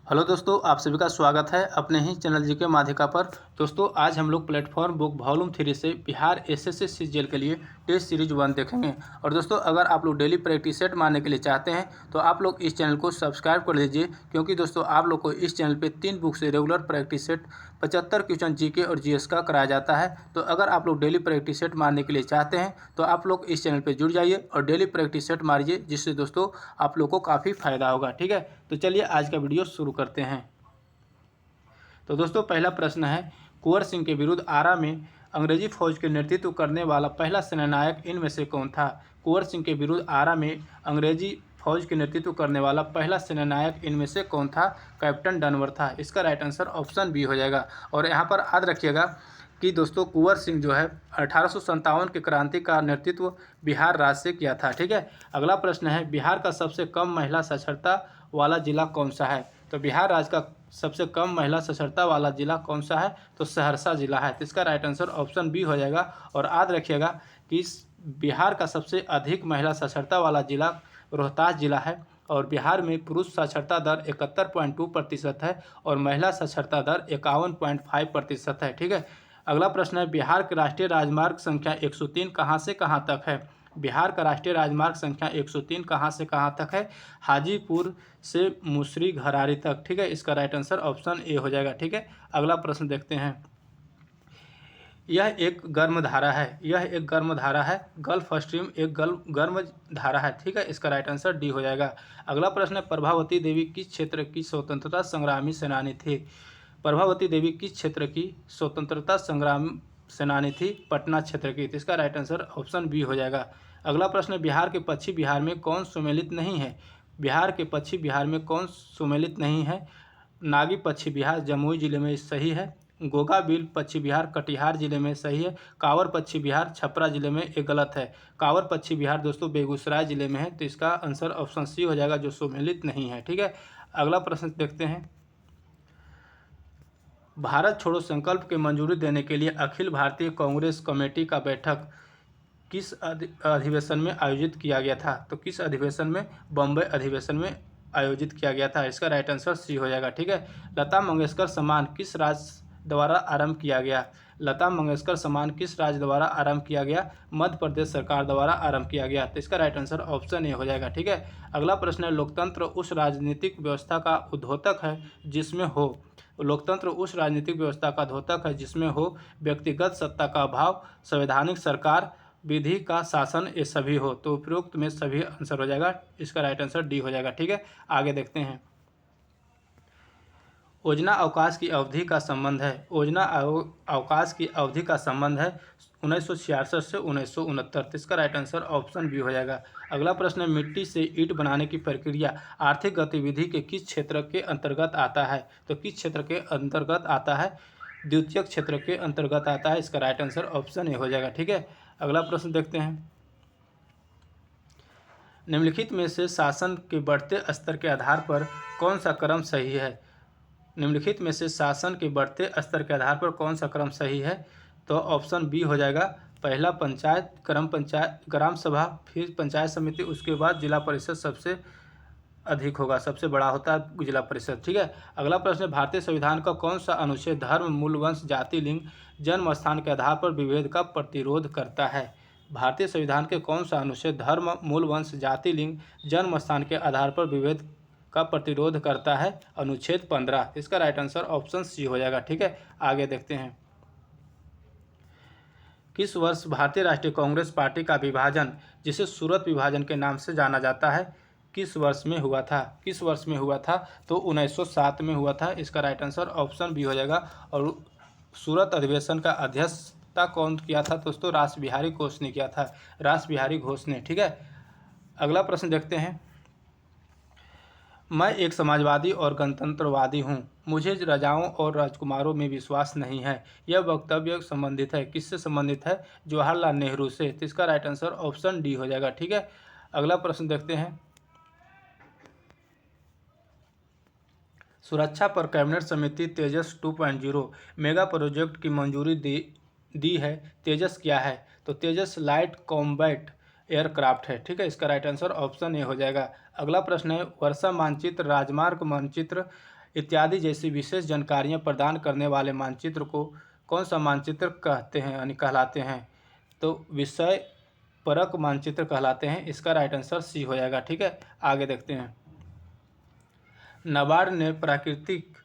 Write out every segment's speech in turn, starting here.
Hello दोस्तों, आप सभी का स्वागत है अपने ही चैनल जीके माध्यिका पर। दोस्तों, आज हम लोग प्लेटफॉर्म बुक वॉल्यूम 3 से बिहार एसएससी सीजीएल के लिए टेस्ट सीरीज 1 देखेंगे। और दोस्तों, अगर आप लोग डेली प्रैक्टिस सेट मारने के लिए चाहते हैं तो आप लोग इस चैनल को सब्सक्राइब कर लीजिए, क्योंकि दोस्तों आप लोग को इस चैनल पे 3 बुक से regular practice set 75 question GK और जीएस का कराया जाता है। तो अगर आप लोग डेली प्रैक्टिस सेट मारने के लिए चाहते हैं तो आप लोग इस चैनल पर जुड़ जाइए और डेली प्रैक्टिस सेट मारिए, जिससे दोस्तों आप लोग को काफ़ी फायदा होगा। ठीक है, तो चलिए आज का वीडियो शुरू करते हैं। तो दोस्तों, पहला प्रश्न है, कुंवर सिंह के विरुद्ध आरा में अंग्रेजी फौज के नेतृत्व करने वाला पहला सेनानायक इनमें से कौन था? कुंवर सिंह के विरुद्ध आरा में अंग्रेजी फौज के नेतृत्व करने वाला पहला सेनानायक इनमें से कौन था? कैप्टन डनवर था। इसका राइट आंसर ऑप्शन बी हो जाएगा। और यहाँ पर याद रखिएगा कि दोस्तों कुंवर सिंह जो है 1857 के क्रांति का नेतृत्व बिहार राज्य से किया था। ठीक है, अगला प्रश्न है, बिहार का सबसे कम महिला साक्षरता वाला जिला कौन सा है? तो बिहार राज्य का सबसे कम महिला साक्षरता वाला जिला कौन सा है? तो सहरसा जिला है। तो इसका राइट आंसर ऑप्शन बी हो जाएगा। और याद रखिएगा कि बिहार का सबसे अधिक महिला साक्षरता वाला जिला रोहतास जिला है। और बिहार में पुरुष साक्षरता दर 71.2% है और महिला साक्षरता दर 51.5% है। ठीक है, अगला प्रश्न है, बिहार के राष्ट्रीय राजमार्ग संख्या 103 कहाँ से कहाँ तक है? बिहार का राष्ट्रीय राजमार्ग संख्या 103 कहाँ से कहाँ तक है? हाजीपुर से मुसरी घरारी तक। ठीक है, इसका राइट आंसर ऑप्शन ए हो जाएगा। ठीक है, अगला प्रश्न देखते हैं। यह एक गर्म धारा है। गल्फ स्ट्रीम एक गर्म धारा है। ठीक है, इसका राइट आंसर डी हो जाएगा। अगला प्रश्न है, प्रभावती देवी किस क्षेत्र की स्वतंत्रता संग्रामी सेनानी थी? प्रभावती देवी किस क्षेत्र की स्वतंत्रता संग्राम सेनानी थी? पटना क्षेत्र की। तो इसका राइट आंसर ऑप्शन बी हो जाएगा। अगला प्रश्न, बिहार के पश्चिम बिहार में कौन सुमेलित नहीं है? बिहार के पश्चिम बिहार में कौन सुमेलित नहीं है? नागी पश्चिम बिहार जमुई जिले में सही है। गोगाबिल पश्चिम बिहार कटिहार जिले में सही है। कांवर पश्चिम बिहार छपरा जिले में एक गलत है। कांवर पश्चिम बिहार दोस्तों बेगूसराय जिले में है। तो इसका आंसर ऑप्शन सी हो जाएगा, जो सुमेलित नहीं है। ठीक है, अगला प्रश्न देखते हैं। भारत छोड़ो संकल्प की मंजूरी देने के लिए अखिल भारतीय कांग्रेस कमेटी का बैठक किस अधिवेशन में आयोजित किया गया था? तो किस अधिवेशन में? बम्बई अधिवेशन में आयोजित किया गया था। इसका राइट आंसर सी हो जाएगा। ठीक है, लता मंगेशकर सम्मान किस राज्य द्वारा आरंभ किया गया? लता मंगेशकर सम्मान किस राज्य द्वारा आरंभ किया गया? मध्य प्रदेश सरकार द्वारा आरंभ किया गया। तो इसका राइट आंसर ऑप्शन ए हो जाएगा। ठीक है, अगला प्रश्न है, लोकतंत्र उस राजनीतिक व्यवस्था का उद्योतक है जिसमें हो लोकतंत्र उस राजनीतिक व्यवस्था का द्योतक है जिसमें हो व्यक्तिगत सत्ता का अभाव, संवैधानिक सरकार, विधि का शासन, ये सभी हो। तो उपरोक्त में सभी आंसर हो जाएगा। इसका राइट आंसर डी हो जाएगा। ठीक है, आगे देखते हैं। योजना अवकाश की अवधि का संबंध है। योजना अवकाश की अवधि का संबंध है 1966 से 1969। इसका राइट आंसर ऑप्शन बी हो जाएगा। अगला प्रश्न है, मिट्टी से ईंट बनाने की प्रक्रिया आर्थिक गतिविधि के किस क्षेत्र के अंतर्गत आता है? तो किस क्षेत्र के अंतर्गत आता है? द्वितीयक क्षेत्र के अंतर्गत आता है। इसका राइट आंसर ऑप्शन ए हो जाएगा। ठीक है, अगला प्रश्न देखते हैं। निम्नलिखित में से शासन के बढ़ते स्तर के आधार पर कौन सा क्रम सही है? निम्नलिखित में से शासन के बढ़ते स्तर के आधार पर कौन सा क्रम सही है? तो ऑप्शन बी हो जाएगा। पहला पंचायत, ग्राम सभा, फिर पंचायत समिति, उसके बाद जिला परिषद सबसे अधिक होगा, सबसे बड़ा होता है जिला परिषद। ठीक है, अगला प्रश्न है, भारतीय संविधान का कौन सा अनुच्छेद धर्म, मूल, वंश, जाति, लिंग, जन्म स्थान के आधार पर विभेद का प्रतिरोध करता है? भारतीय संविधान के कौन सा अनुच्छेद धर्म, मूल, वंश, जाति, लिंग, जन्म स्थान के आधार पर विभेद का प्रतिरोध करता है? अनुच्छेद 15। इसका राइट आंसर ऑप्शन सी हो जाएगा। ठीक है, आगे देखते हैं। किस वर्ष भारतीय राष्ट्रीय कांग्रेस पार्टी का विभाजन, जिसे सूरत विभाजन के नाम से जाना जाता है, किस वर्ष में हुआ था? किस वर्ष में हुआ था? तो 1907 में हुआ था। इसका राइट आंसर ऑप्शन बी हो जाएगा। और सूरत अधिवेशन का अध्यक्षता कौन किया था दोस्तों? रास बिहारी घोष ने किया था। रास बिहारी घोष ने। ठीक है, अगला प्रश्न देखते हैं। मैं एक समाजवादी और गणतंत्रवादी हूँ। मुझे राजाओं और राजकुमारों में विश्वास नहीं है। यह वक्तव्य संबंधित है, किससे संबंधित है? जवाहरलाल नेहरू से। तो इसका राइट आंसर ऑप्शन डी हो जाएगा। ठीक है, अगला प्रश्न देखते हैं। सुरक्षा पर कैबिनेट समिति तेजस 2.0 मेगा प्रोजेक्ट की मंजूरी दी है। तेजस क्या है? तो तेजस लाइट कॉम्बैट एयरक्राफ्ट है। ठीक है, इसका राइट आंसर ऑप्शन ए हो जाएगा। अगला प्रश्न है, वर्षा मानचित्र, राजमार्ग मानचित्र इत्यादि जैसी विशेष जानकारियाँ प्रदान करने वाले मानचित्र को कौन सा मानचित्र कहते हैं यानी कहलाते हैं? तो विषय परक मानचित्र कहलाते हैं। इसका राइट आंसर सी हो जाएगा। ठीक है, आगे देखते हैं। नाबार्ड ने प्राकृतिक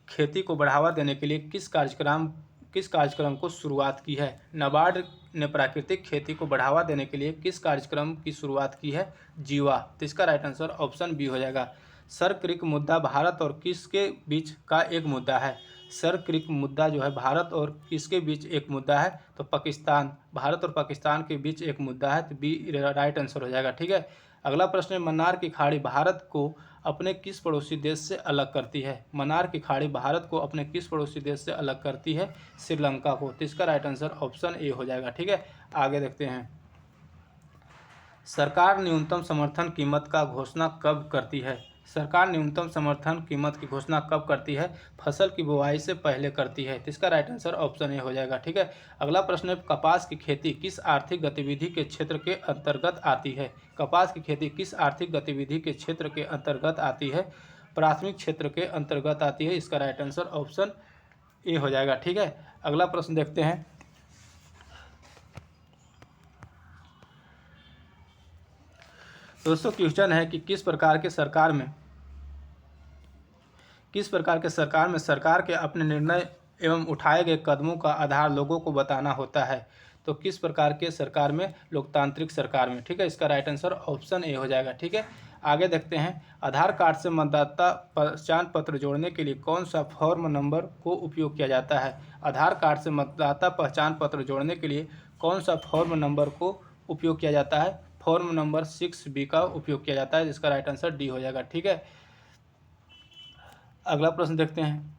खेती को बढ़ावा देने के लिए किस कार्यक्रम को शुरुआत की है? नाबार्ड ने प्राकृतिक खेती को बढ़ावा देने के लिए किस कार्यक्रम की शुरुआत की है? जीवा। तो इसका राइट आंसर ऑप्शन बी हो जाएगा। सर क्रिक मुद्दा भारत और किसके बीच का एक मुद्दा है? सर क्रिक मुद्दा जो है भारत और किसके बीच एक मुद्दा है? तो पाकिस्तान, भारत और पाकिस्तान के बीच एक मुद्दा है। तो बी राइट आंसर हो जाएगा। ठीक है, अगला प्रश्न है, मन्नार की खाड़ी भारत को अपने किस पड़ोसी देश से अलग करती है? मन्नार की खाड़ी भारत को अपने किस पड़ोसी देश से अलग करती है? श्रीलंका को। तो इसका राइट आंसर ऑप्शन ए हो जाएगा। ठीक है, आगे देखते हैं। सरकार न्यूनतम समर्थन कीमत का घोषणा कब करती है? सरकार न्यूनतम समर्थन कीमत की घोषणा कब करती है? फसल की बुवाई से पहले करती है। तो इसका राइट आंसर ऑप्शन ए हो जाएगा। ठीक है, अगला प्रश्न है, कपास की खेती किस आर्थिक गतिविधि के क्षेत्र के अंतर्गत आती है? कपास की खेती किस आर्थिक गतिविधि के क्षेत्र के अंतर्गत आती है? प्राथमिक क्षेत्र के अंतर्गत आती है। इसका राइट आंसर ऑप्शन ए हो जाएगा। ठीक है, अगला प्रश्न देखते हैं। दोस्तों क्वेश्चन है कि किस प्रकार के सरकार में सरकार के अपने निर्णय एवं उठाए गए कदमों का आधार लोगों को बताना होता है? तो किस प्रकार के सरकार में? लोकतांत्रिक सरकार में। ठीक है, इसका राइट आंसर ऑप्शन ए हो जाएगा। ठीक है, आगे देखते हैं। आधार कार्ड से मतदाता पहचान पत्र जोड़ने के लिए कौन सा फॉर्म नंबर को उपयोग किया जाता है? आधार कार्ड से मतदाता पहचान पत्र जोड़ने के लिए कौन सा फॉर्म नंबर को उपयोग किया जाता है? फॉर्म नंबर 6B का उपयोग किया जाता है, जिसका राइट आंसर डी हो जाएगा। ठीक है, अगला प्रश्न देखते हैं।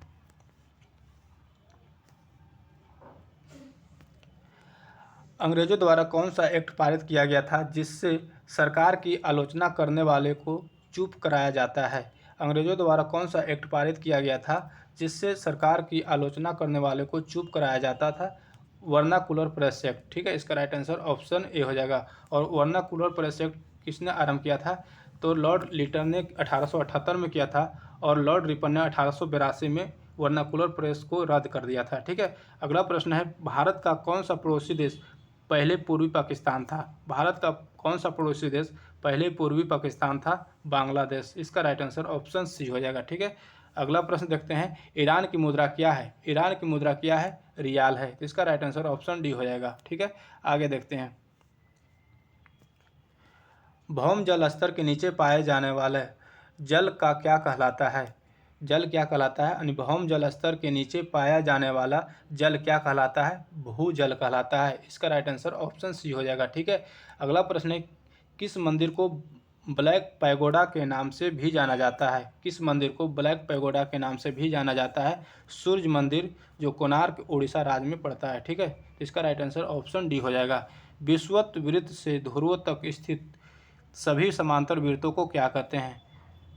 अंग्रेजों द्वारा कौन सा एक्ट पारित किया गया था जिससे सरकार की आलोचना करने वाले को चुप कराया जाता है? अंग्रेजों द्वारा कौन सा एक्ट पारित किया गया था जिससे सरकार की आलोचना करने वाले को चुप कराया जाता था? Vernacular press act. ठीक है, इसका राइट आंसर ऑप्शन ए हो जाएगा। और वर्नाकुलर प्रेस एक्ट किसने आरंभ किया था? तो लॉर्ड लिटन ने 1878 में किया था और लॉर्ड रिपन ने 1882 में वर्नाकुलर प्रेस को रद्द कर दिया था। ठीक है, अगला प्रश्न है, भारत का कौन सा पड़ोसी देश पहले पूर्वी पाकिस्तान था? भारत का कौन सा पड़ोसी देश पहले पूर्वी पाकिस्तान था? बांग्लादेश। इसका राइट आंसर ऑप्शन सी हो जाएगा। ठीक है, अगला प्रश्न देखते हैं। ईरान की मुद्रा क्या है? ईरान की मुद्रा क्या है? रियाल है। तो इसका राइट आंसर ऑप्शन डी हो जाएगा। ठीक है, आगे देखते हैं। भौम जल स्तर के नीचे पाए जाने वाले जल का क्या कहलाता है? जल क्या कहलाता है? यानी भौम जल स्तर के नीचे पाया जाने वाला जल क्या कहलाता है? भूजल कहलाता है। इसका राइट आंसर ऑप्शन सी हो जाएगा। ठीक है, अगला प्रश्न है, किस मंदिर को ब्लैक पैगोडा के नाम से भी जाना जाता है? किस मंदिर को ब्लैक पैगोडा के नाम से भी जाना जाता है? सूर्य मंदिर, जो कोणार्क उड़ीसा राज्य में पड़ता है। ठीक है, तो इसका राइट आंसर ऑप्शन डी हो जाएगा। विषुवत वृत्त से ध्रुव तक स्थित सभी समांतर वृत्तों को क्या कहते हैं?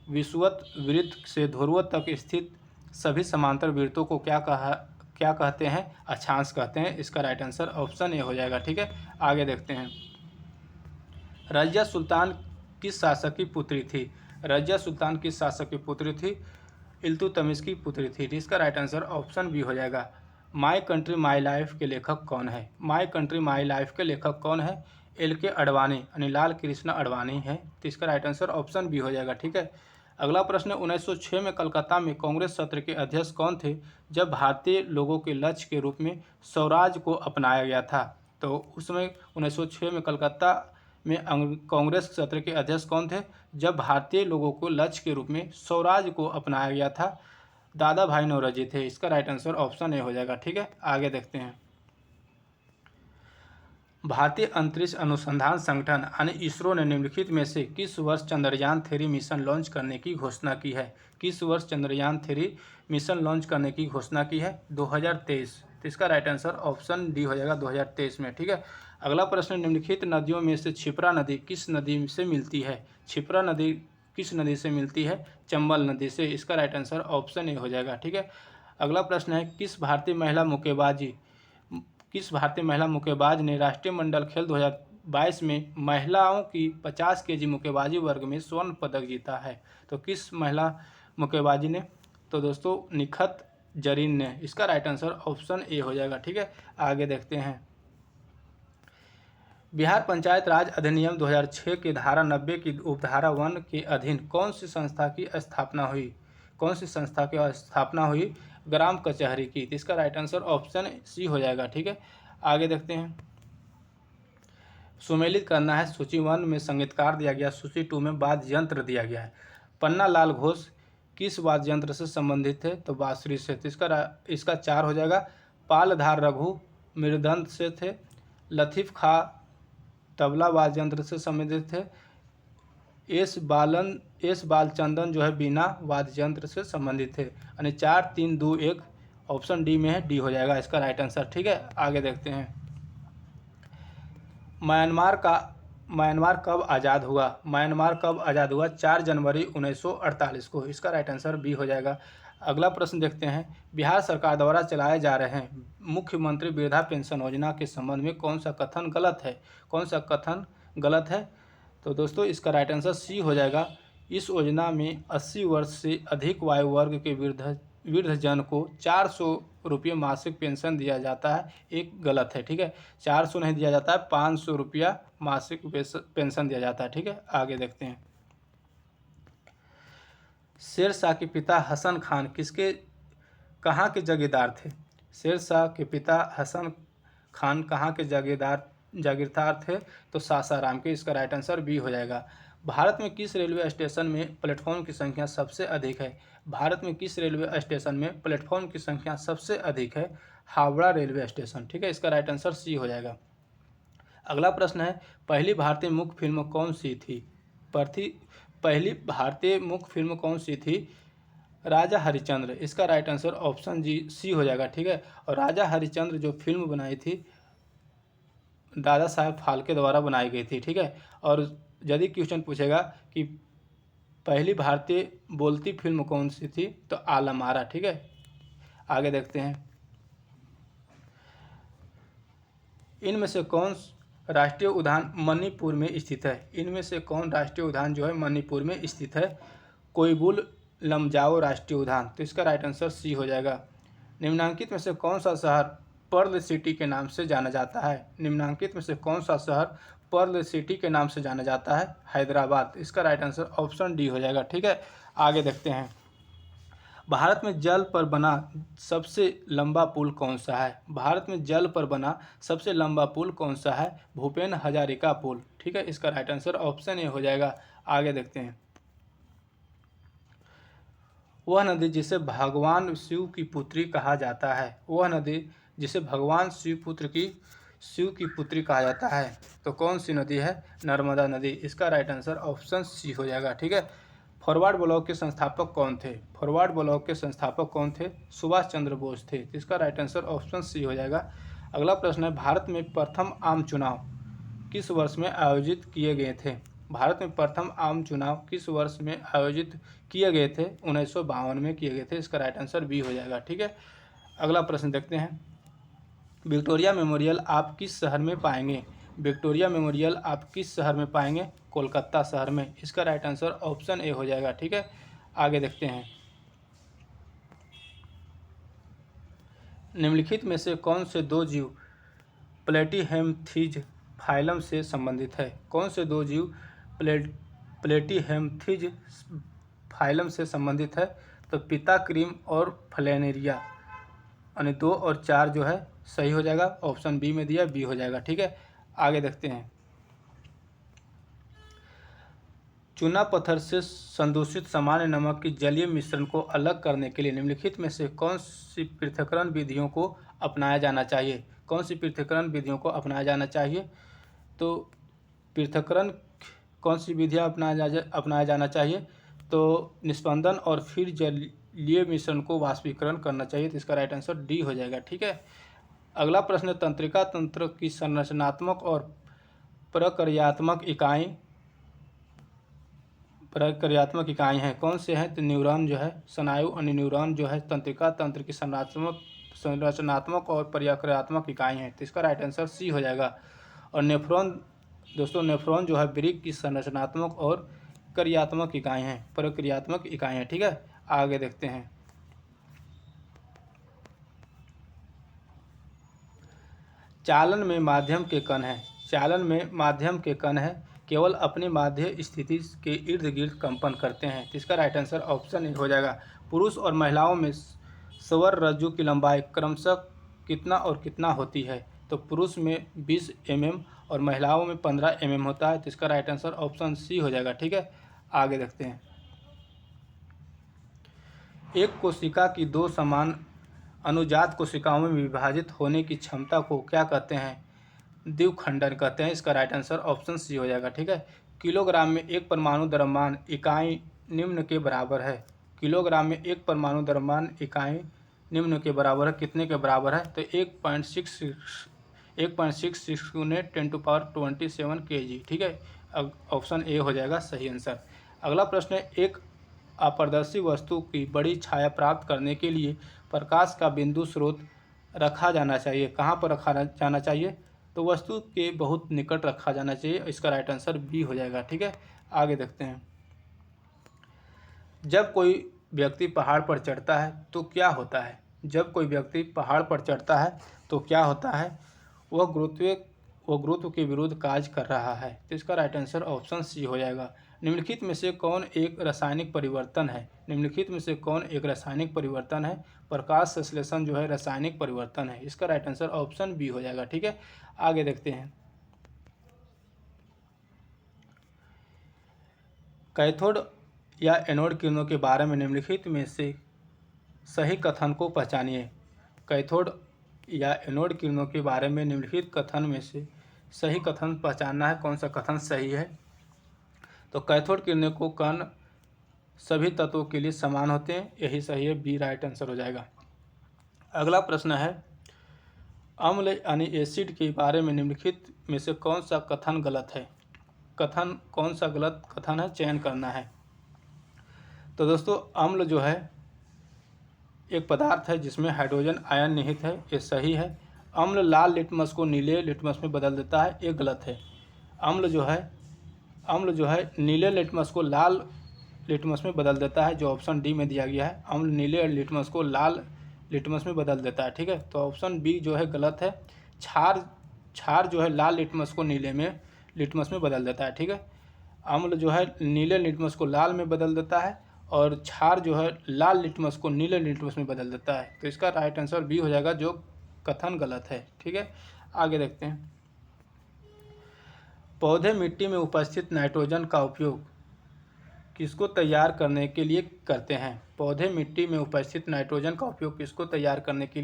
विषुवत वृत्त से ध्रुव तक स्थित सभी समांतर वृत्तों को क्या कहते हैं? अक्षांश कहते हैं। इसका राइट आंसर ऑप्शन ए हो जाएगा। ठीक है, आगे देखते हैं। रजिया सुल्तान किस शासक की पुत्री थी? रजिया सुल्तान किस शासक की पुत्री थी? इल्तुतमिश की पुत्री थी। इसका राइट आंसर ऑप्शन बी हो जाएगा। माई कंट्री माई लाइफ के लेखक कौन है? माई कंट्री माई लाइफ के लेखक कौन है? LK अडवाणी यानी लाल कृष्ण अडवाणी है। तो इसका राइट आंसर ऑप्शन बी हो जाएगा। ठीक है, अगला प्रश्न है, 1906 में कलकत्ता में कांग्रेस सत्र के अध्यक्ष कौन थे जब भारतीय लोगों के लक्ष्य के रूप में स्वराज को अपनाया गया था? तो उस समय 1906 में कलकत्ता में कांग्रेस सत्र के अध्यक्ष कौन थे जब भारतीय लोगों को लक्ष्य के रूप में स्वराज को अपनाया गया था? दादा भाई नौरोजी थे। इसका राइट आंसर ऑप्शन ए हो जाएगा। ठीक है, आगे देखते हैं। भारतीय अंतरिक्ष अनुसंधान संगठन यानी इसरो ने निम्नलिखित में से किस वर्ष चंद्रयान 3 मिशन लॉन्च करने की घोषणा की है? किस वर्ष चंद्रयान 3 मिशन लॉन्च करने की घोषणा की है? 2023। तो इसका राइट आंसर ऑप्शन डी हो जाएगा, 2023 में। ठीक है, अगला प्रश्न, निम्नलिखित नदियों में से क्षिप्रा नदी किस नदी से मिलती है? क्षिप्रा नदी किस नदी से मिलती है? चंबल नदी से। इसका राइट आंसर ऑप्शन ए हो जाएगा। ठीक है, अगला प्रश्न है, किस भारतीय महिला मुक्केबाज ने राष्ट्रीय मंडल खेल 2022 में महिलाओं की 50 kg मुक्केबाजी वर्ग में स्वर्ण पदक जीता है? तो किस महिला मुक्केबाजी ने तो दोस्तों निखत जरीन ने, इसका राइट आंसर ऑप्शन ए हो जाएगा। ठीक है, आगे देखते हैं। बिहार पंचायत राज अधिनियम 2006 की धारा 90 की उपधारा 1 के अधीन कौन सी संस्था की स्थापना हुई? कौन सी संस्था की स्थापना हुई? ग्राम कचहरी की। तो इसका राइट आंसर ऑप्शन सी हो जाएगा। ठीक है, आगे देखते हैं। सुमेलित करना है, सूची 1 में संगीतकार दिया गया, सूची 2 में वाद्य यंत्र दिया गया है। पन्ना लाल घोष किस वाद्य यंत्र से संबंधित थे? तो बांसुरी से। तो इसका 4 हो जाएगा। पालधार रघु मृदंग से थे। लतीफ़ खां तबला वाद्य यंत्र से संबंधित थे। एस बालचंदन जो है बीना वाद्य यंत्र से संबंधित थे। यानी 4 3 2 1 ऑप्शन डी में है, डी हो जाएगा इसका राइट आंसर। ठीक है, आगे देखते हैं। म्यांमार कब आज़ाद हुआ? म्यांमार कब आज़ाद हुआ? 4 जनवरी 1948 को। इसका राइट आंसर बी हो जाएगा। अगला प्रश्न देखते हैं। बिहार सरकार द्वारा चलाए जा रहे हैं मुख्यमंत्री वृद्धा पेंशन योजना के संबंध में कौन सा कथन गलत है? कौन सा कथन गलत है? तो दोस्तों इसका राइट आंसर सी हो जाएगा। इस योजना में 80 वर्ष से अधिक आयु वर्ग के वृद्धजन को 400 रुपये मासिक पेंशन दिया जाता है, एक गलत है। ठीक है, 400 नहीं दिया जाता है, 500 रुपया मासिक पेंशन दिया जाता है। ठीक है, आगे देखते हैं। शेर शाह के पिता हसन खान कहाँ के जागीरदार थे? शेर शाह के पिता हसन खान कहाँ के जागीरदार थे? तो सासाराम के। इसका राइट आंसर बी हो जाएगा। भारत में किस रेलवे स्टेशन में प्लेटफॉर्म की संख्या सबसे अधिक है? भारत में किस रेलवे स्टेशन में प्लेटफॉर्म की संख्या सबसे अधिक है? Howrah railway station. ठीक है, इसका राइट आंसर सी हो जाएगा। अगला प्रश्न है। पहली भारतीय मुख्य फिल्म कौन सी थी? पहली भारतीय मुख्य फिल्म कौन सी थी? राजा हरिश्चंद्र। इसका राइट आंसर ऑप्शन जी सी हो जाएगा। ठीक है, और राजा हरिश्चंद्र जो फिल्म बनाई थी दादा साहेब फाल्के द्वारा बनाई गई थी। ठीक है, और यदि क्वेश्चन पूछेगा कि पहली भारतीय बोलती फिल्म कौन सी थी, तो आलम आरा। ठीक है, आगे देखते हैं। इनमें से कौन राष्ट्रीय उद्यान मणिपुर में स्थित है? इनमें से कौन राष्ट्रीय उद्यान जो है मणिपुर में स्थित है? कोइबुल लमजाओ राष्ट्रीय उद्यान। तो इसका राइट आंसर सी हो जाएगा। निम्नलिखित में से कौन सा शहर पर्ल सिटी के नाम से जाना जाता है? निम्नलिखित में से कौन सा शहर पर्ल सिटी के नाम से जाना जाता है? हैदराबाद। इसका राइट आंसर ऑप्शन डी हो जाएगा। ठीक है, आगे देखते हैं। भारत में जल पर बना सबसे लंबा पुल कौन सा है? भारत में जल पर बना सबसे लंबा पुल कौन सा है? भूपेन हजारिका पुल। ठीक है, इसका राइट आंसर ऑप्शन ए हो जाएगा। आगे देखते हैं। वह नदी जिसे भगवान शिव की पुत्री कहा जाता है, वह नदी जिसे भगवान शिव की पुत्री कहा जाता है, तो कौन सी नदी है? नर्मदा नदी। इसका राइट आंसर ऑप्शन सी हो जाएगा। ठीक है, फॉरवर्ड ब्लॉक के संस्थापक कौन थे? फॉरवर्ड ब्लॉक के संस्थापक कौन थे? सुभाष चंद्र बोस थे। इसका राइट आंसर ऑप्शन सी हो जाएगा। अगला प्रश्न है। भारत में प्रथम आम चुनाव किस वर्ष में आयोजित किए गए थे? भारत में प्रथम आम चुनाव किस वर्ष में आयोजित किए गए थे? 1952 में किए गए थे। इसका राइट आंसर बी हो जाएगा। ठीक है, अगला प्रश्न देखते हैं। विक्टोरिया मेमोरियल आप किस शहर में पाएंगे? विक्टोरिया मेमोरियल आप किस शहर में पाएंगे? कोलकाता शहर में। इसका राइट आंसर ऑप्शन ए हो जाएगा। ठीक है, आगे देखते हैं। निम्नलिखित में से कौन से दो जीव प्लेटीहेल्मिंथेज फाइलम से संबंधित है? कौन से दो जीव प्लेटीहेल्मिंथेज फाइलम से संबंधित है? तो पिता क्रीम और फ्लैनेरिया। यानी 2 और 4 जो है सही हो जाएगा। ऑप्शन बी में दिया, बी हो जाएगा। ठीक है, आगे देखते हैं। चूना पत्थर से संदूषित सामान्य नमक की जलीय मिश्रण को अलग करने के लिए निम्नलिखित में से कौन सी पृथक्करण विधियों को अपनाया जाना चाहिए? कौन सी पृथक्करण विधियों को अपनाया जाना चाहिए? तो पृथक्करण कौन सी विधियाँ अपनाया जाना चाहिए? तो निस्पंदन और फिर जलीय मिश्रण को वाष्पीकरण करना चाहिए। तो इसका राइट आंसर डी हो जाएगा। ठीक है, अगला प्रश्न। तंत्रिका तंत्र की संरचनात्मक और प्रक्रियात्मक इकाई हैं, कौन से हैं? तो न्यूरॉन जो है, स्नायु अन्य न्यूरॉन जो है तंत्रिका तंत्र की संरचनात्मक और प्रक्रियात्मक इकाई हैं। तो इसका राइट आंसर सी हो जाएगा। और नेफ्रॉन दोस्तों, नेफ्रॉन जो है वृक्क की संरचनात्मक और प्रक्रियात्मक इकाई हैं। ठीक है, आगे देखते हैं। चालन में माध्यम के कण है, चालन में माध्यम के कण है, केवल अपनी माध्य स्थिति के इर्द गिर्द कंपन करते हैं। तो इसका राइट आंसर ऑप्शन ए हो जाएगा। पुरुष और महिलाओं में स्वर रज्जु की लंबाई क्रमशः कितना और कितना होती है? तो पुरुष में 20 mm और महिलाओं में 15 mm होता है। तो इसका राइट आंसर ऑप्शन सी हो जाएगा। ठीक है, आगे देखते हैं। एक कोशिका की दो समान अनुजात कोशिकाओं में विभाजित होने की क्षमता को क्या कहते हैं? द्विखंडन कहते हैं। इसका राइट आंसर ऑप्शन सी हो जाएगा। ठीक है, किलोग्राम में एक परमाणु द्रव्यमान इकाई निम्न के बराबर है। किलोग्राम में एक परमाणु द्रव्यमान इकाई निम्न के बराबर है, कितने के बराबर है? तो 1.66 × 10⁻27 kg। ठीक है, ऑप्शन ए हो जाएगा सही आंसर। अगला प्रश्न है, एक अपारदर्शी वस्तु की बड़ी छाया प्राप्त करने के लिए प्रकाश का बिंदु स्रोत रखा जाना चाहिए। कहाँ पर रखा जाना चाहिए? तो वस्तु के बहुत निकट रखा जाना चाहिए। इसका राइट आंसर बी हो जाएगा। ठीक है, आगे देखते हैं। जब कोई व्यक्ति पहाड़ पर चढ़ता है तो क्या होता है? जब कोई व्यक्ति पहाड़ पर चढ़ता है तो क्या होता है? वह गुरुत्व के विरुद्ध कार्य कर रहा है। तो इसका राइट आंसर ऑप्शन सी हो जाएगा। निम्नलिखित में से कौन एक रासायनिक परिवर्तन है? निम्नलिखित में से कौन एक रासायनिक परिवर्तन है? प्रकाश संश्लेषण जो है रासायनिक परिवर्तन है। इसका राइट आंसर ऑप्शन बी हो जाएगा। ठीक है, आगे देखते हैं। कैथोड या एनोड किरणों के बारे में निम्नलिखित में से सही कथन को पहचानिए। कैथोड या एनोड किरणों के बारे में निम्नलिखित कथन में से सही कथन पहचानना है, कौन सा कथन सही है। तो कैथोड किरणों को कण सभी तत्वों के लिए समान होते हैं, यही सही है, बी राइट आंसर हो जाएगा। अगला प्रश्न है, अम्ल यानी एसिड के बारे में निम्नलिखित में से कौन सा कथन गलत है? कथन कौन सा गलत कथन है, चयन करना है। तो दोस्तों, अम्ल जो है एक पदार्थ है जिसमें हाइड्रोजन आयन निहित है, ये सही है। अम्ल लाल लिटमस को नीले लिटमस में बदल देता है, ये गलत है। अम्ल जो है नीले लिटमस को लाल लिटमस में बदल देता है, जो ऑप्शन डी में दिया गया है। अम्ल नीले लिटमस को लाल लिटमस में बदल देता है। ठीक है, तो ऑप्शन बी जो है गलत है। क्षार जो है लाल लिटमस को नीले में लिटमस में बदल देता है। ठीक है, अम्ल जो है नीले लिटमस को लाल में बदल देता है और क्षार जो है लाल लिटमस को नीले लिटमस में बदल देता है। तो इसका राइट आंसर बी हो जाएगा, जो कथन गलत है। ठीक है, आगे देखते हैं। पौधे मिट्टी में उपस्थित नाइट्रोजन का उपयोग किसको तैयार करने के लिए करते हैं? पौधे मिट्टी में उपस्थित नाइट्रोजन का उपयोग किसको तैयार करने के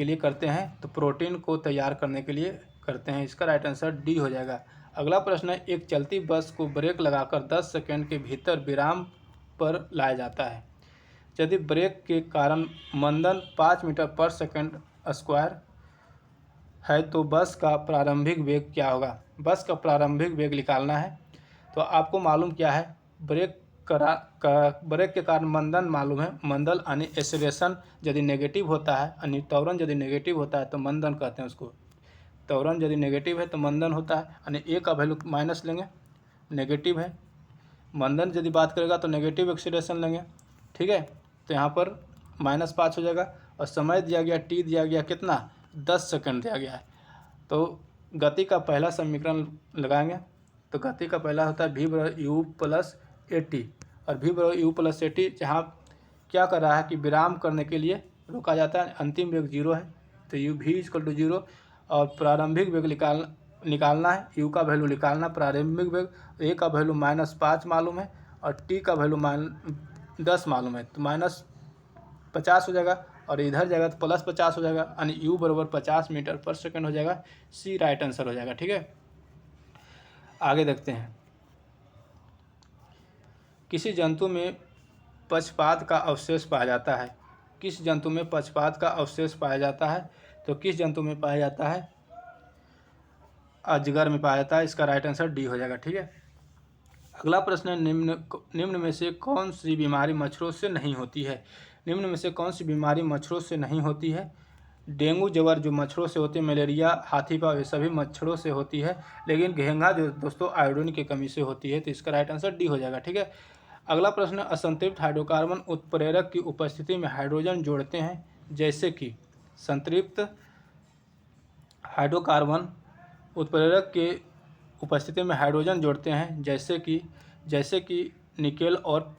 लिए करते हैं? तो प्रोटीन को तैयार करने के लिए करते हैं। इसका राइट आंसर डी हो जाएगा। अगला प्रश्न है, एक चलती बस को ब्रेक लगाकर 10 सेकंड के भीतर विराम पर लाया जाता है। यदि ब्रेक के कारण मंदन 5 मीटर पर सेकंड स्क्वायर है तो बस का प्रारंभिक वेग क्या होगा? बस का प्रारंभिक वेग निकालना है। तो आपको मालूम क्या है, ब्रेक के कारण मंदन मालूम है। मंदन यानी एक्सेलरेशन यदि नेगेटिव होता है, यानी त्वरण यदि नेगेटिव होता है तो मंदन कहते हैं उसको। त्वरण यदि नेगेटिव है तो मंदन होता है, यानी ए का वैल्यू माइनस लेंगे, नेगेटिव है। मंदन यदि बात करेगा तो नेगेटिव एक्सीलरेशन लेंगे। ठीक है, तो यहाँ पर -5 हो जाएगा और समय दिया गया टी दिया गया कितना, 10 सेकंड दिया गया है। तो गति का पहला समीकरण लगाएंगे। तो गति का पहला होता है v/u + at और v/u + at जहाँ क्या कर रहा है कि विराम करने के लिए रोका जाता है, अंतिम वेग 0 है तो v = 0 और प्रारंभिक वेग निकालना है, u का वैल्यू निकालना। प्रारंभिक वेग a का वैल्यू -5 मालूम है और t का वैल्यू 10 मालूम है, तो -50 हो जाएगा और इधर जाएगा तो +50 हो जाएगा, यानी u = 50 मीटर पर सेकंड हो जाएगा। सी राइट आंसर हो जाएगा। ठीक है, आगे देखते हैं। किसी जंतु में पक्षपात का अवशेष पाया जाता है। किस जंतु में पक्षपात का अवशेष पाया जाता है? तो किस जंतु में पाया जाता है? अजगर में पाया जाता है। इसका राइट आंसर डी हो जाएगा। ठीक है, अगला प्रश्न है, निम्न में से कौन सी बीमारी मच्छरों से नहीं होती है? निम्न में से कौन सी बीमारी मच्छरों से नहीं होती है? डेंगू ज्वर जो मच्छरों से होती है, मलेरिया, हाथी पाँव, ये सभी मच्छरों से होती है, लेकिन घेंघा जो दोस्तों आयोडीन की कमी से होती है। तो इसका राइट आंसर डी हो जाएगा। ठीक है, अगला प्रश्न, असंतृप्त हाइड्रोकार्बन उत्प्रेरक की उपस्थिति में हाइड्रोजन जोड़ते हैं, जैसे कि संतृप्त हाइड्रोकार्बन उत्प्रेरक के उपस्थिति में हाइड्रोजन जोड़ते हैं, जैसे कि निकेल और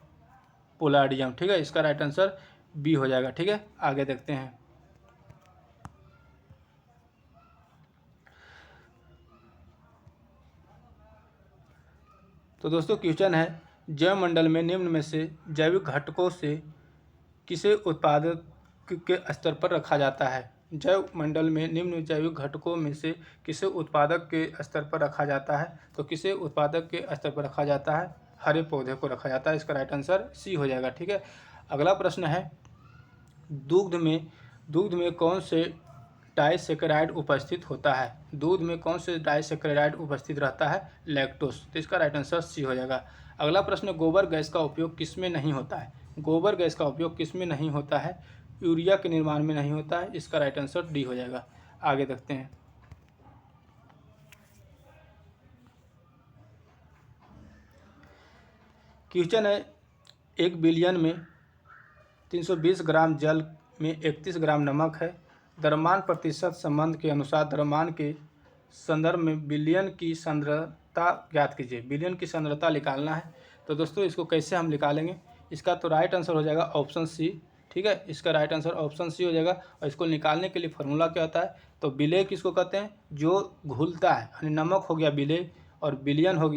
पोलाडियम। ठीक है, इसका राइट आंसर बी हो जाएगा। ठीक है, आगे देखते हैं। तो दोस्तों क्वेश्चन है, जैव मंडल में निम्न में से जैविक घटकों से किसे उत्पादक के स्तर पर रखा जाता है। जैव मंडल में निम्न जैविक घटकों में से किसे उत्पादक के स्तर पर रखा जाता है। तो किसे उत्पादक के स्तर पर रखा जाता है, हरे पौधे को रखा जाता है। इसका राइट आंसर सी हो जाएगा। ठीक है, अगला प्रश्न है, दूध में कौन से डाइसेकेराइड उपस्थित होता है। दूध में कौन से डाइसेकेराइड उपस्थित रहता है, लैक्टोज। तो इसका राइट आंसर सी हो जाएगा। अगला प्रश्न, गोबर गैस का उपयोग किसमें नहीं होता है। गोबर गैस का उपयोग किसमें नहीं होता है, यूरिया के निर्माण में नहीं होता है। इसका राइट आंसर डी हो जाएगा। आगे देखते हैं। क्वेश्चन है, 1 बिलियन में 320 ग्राम जल में 31 ग्राम नमक है। द्रव्यमान प्रतिशत संबंध के अनुसार द्रव्यमान के संदर्भ में बिलियन की सांद्रता ज्ञात कीजिए। बिलियन की सांद्रता निकालना है। तो दोस्तों इसको कैसे हम निकालेंगे, इसका तो राइट आंसर हो जाएगा ऑप्शन सी। ठीक है, इसका राइट आंसर ऑप्शन सी हो जाएगा। और इसको निकालने के लिए फार्मूला क्या होता है, तो विलेय किसको कहते हैं, जो घुलता है, यानी नमक हो गया विलेय, और बिलियन हो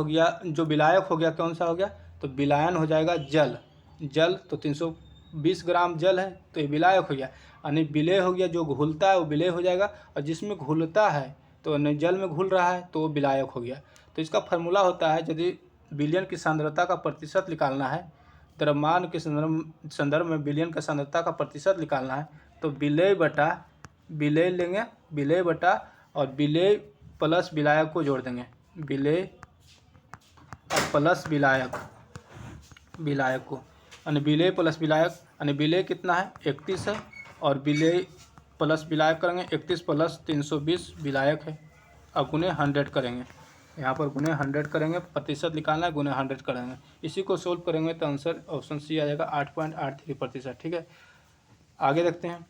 गया जो विलायक हो गया, कौन सा हो गया, तो विलायन हो जाएगा जल। तो 320 ग्राम जल है तो ये विलायक हो गया, यानी विलेय हो गया, जो घुलता है वो विलेय हो जाएगा, और जिसमें घुलता है तो जल में घुल रहा है तो वो विलायक हो गया। तो इसका फार्मूला होता है, यदि विलयन की सांद्रता का प्रतिशत निकालना है, द्रव्यमान के संदर्भ में विलयन का सांद्रता का प्रतिशत निकालना है, तो विलेय लेंगे, विलेय बटा और विलेय प्लस विलायक को जोड़ देंगे, विलेय और प्लस विलायक को, यानी विलेय प्लस विलायक, यानी विलेय कितना है 31 है, और विलेय प्लस विलायक करेंगे 31 प्लस 320 विलायक है, और गुने 100 करेंगे, यहाँ पर गुने 100 करेंगे, प्रतिशत निकालना है, गुने 100 करेंगे। इसी को सोल्व करेंगे तो आंसर ऑप्शन सी आ जाएगा 8.83%। ठीक है, आगे देखते हैं।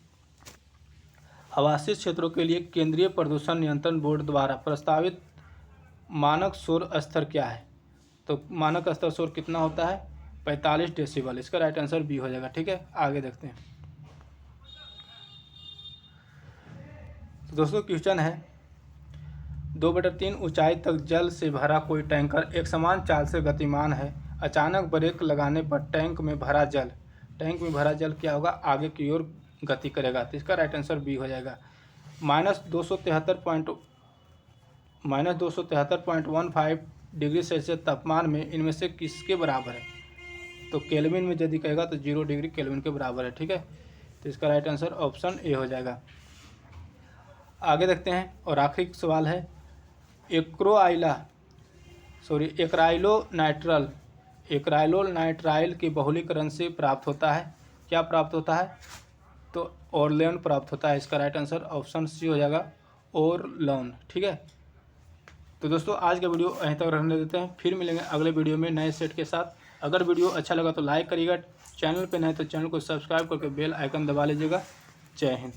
आवासीय क्षेत्रों के लिए केंद्रीय प्रदूषण नियंत्रण बोर्ड द्वारा प्रस्तावित मानक शोर स्तर क्या है। तो मानक स्तर शोर कितना होता है, 45 डेसिबल। इसका राइट आंसर बी हो जाएगा। ठीक है, आगे देखते हैं। तो दोस्तों क्वेश्चन है, 2/3 ऊंचाई तक जल से भरा कोई टैंकर एक समान चाल से गतिमान है। अचानक ब्रेक लगाने पर टैंक में भरा जल क्या होगा, आगे की ओर गति करेगा। तो इसका राइट आंसर बी हो जाएगा। -273.15 डिग्री सेल्सियस तापमान में इनमें से किसके बराबर है। तो केल्विन में यदि कहेगा तो 0 डिग्री केल्विन के बराबर है। ठीक है, तो इसका राइट आंसर ऑप्शन ए हो जाएगा। आगे देखते हैं, और आखिरी सवाल है, एक्राइलो नाइट्राइल के बहुलीकरण से प्राप्त होता है, क्या प्राप्त होता है, तो ओरलेन प्राप्त होता है। इसका राइट आंसर ऑप्शन सी हो जाएगा, ओरलोन। ठीक है, तो दोस्तों आज का वीडियो यहीं तक रहने देते हैं, फिर मिलेंगे अगले वीडियो में नए सेट के साथ। अगर वीडियो अच्छा लगा तो लाइक करिएगा, चैनल पे नए तो चैनल को सब्सक्राइब करके बेल आइकन दबा लीजिएगा। जय हिंद।